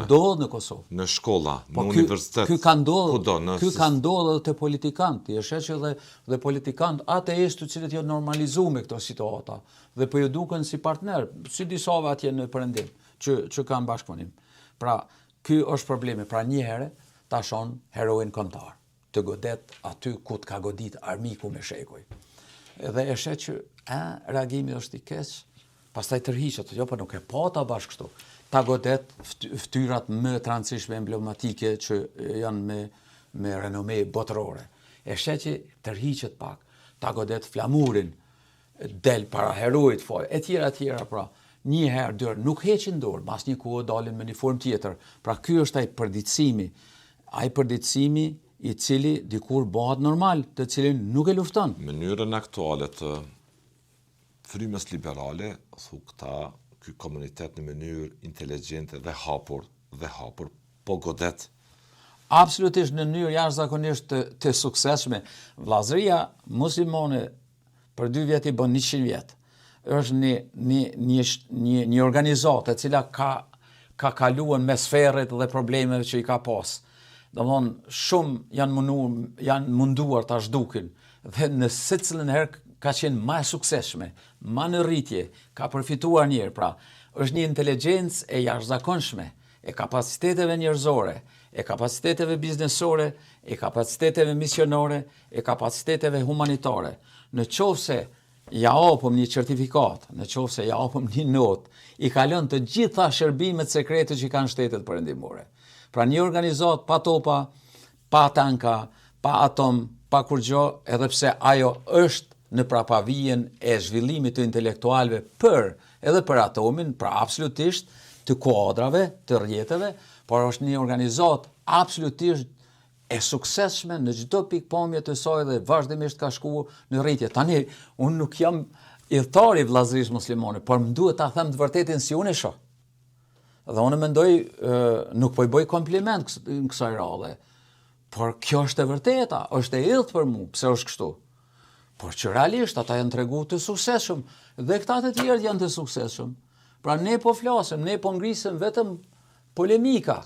ndodhur në Kosovë. Në shkolla, Po në universitet. Ky ka ndodhur. kudo, Ky ka ndodhur edhe te politikanët. Je sheh që dhe politikanët ateistë të cilët janë normalizuar me këto situata dhe po ju duken si partner, si disave atje në Perëndim që kanë bashkëpunim. Pra, ky është problemi. Pra një herë ta shon heroin kombëtar të godet aty ku të ka godit armiku me shekuj. Dhe e sheh që reagimi është i keq, pastaj tërhiqet, jo, po nuk e pa ta bashkë kështu. Ta godet ftyrat më të rëndësishme emblematike që janë me renome botërore. E sheh që tërhiqet pak, ta godet flamurin, del para heroit foj, e tjera, pra, një herë, dy herë, nuk heqin dorë, mas një kohë dalin me një formë tjetër. Pra, ky është ai përditësimi i cili dikur bëhet normal, të cilin nuk e lufton. Mënyrën aktuale të frymës liberale, thu këta, ky komunitet në mënyrë inteligjente dhe hapur, po godet. Absolutisht në mënyrë jashtëzakonisht të suksesshme. Vllazëria muslimane për 2 vjet i bën 100 vjet. Është një organizatë e cila ka kaluar me sferët dhe problemeve që i ka pas. Domthonë shumë janë munduar ta zhdukin dhe në secilën herë ka qenë më e suksesshme, më në rritje, ka përfituar njëherë. Pra, është një inteligjencë e jashtëzakonshme, e kapaciteteve njerëzore, e kapaciteteve biznesore, e kapaciteteve misionore, e kapaciteteve humanitare. Në qoftë se ja hapëm një certifikat, në qoftë se ja hapëm një notë, i kalon të gjitha shërbimet sekrete që kanë shtetet perëndimore. Pra një organizatë pa topa, pa tanka, pa atom, pa kur gjë, edhe pse ajo është në prapavijen e zhvillimit të intelektualëve edhe për atomin, pra absolutisht të kuadrave, të rrjeteve, por është një organizatë absolutisht e suksesshme në çdo pikpamje të saj dhe vazhdimisht ka shkuar në rritje. Tani, unë nuk jam idhëtar i vllazërisë muslimane, por më duhet ta them të vërtetën si unë e shoh. Dhe unë mendoj, nuk po i bëj kompliment në kësaj radhe, por kjo është e vërteta, është e idhët për mu, pse është kështu. Por që realisht ata janë treguar të suksesshëm dhe këta të tjerë janë të suksesshëm. Pra ne po flasim, ne po ngrisëm vetëm polemika.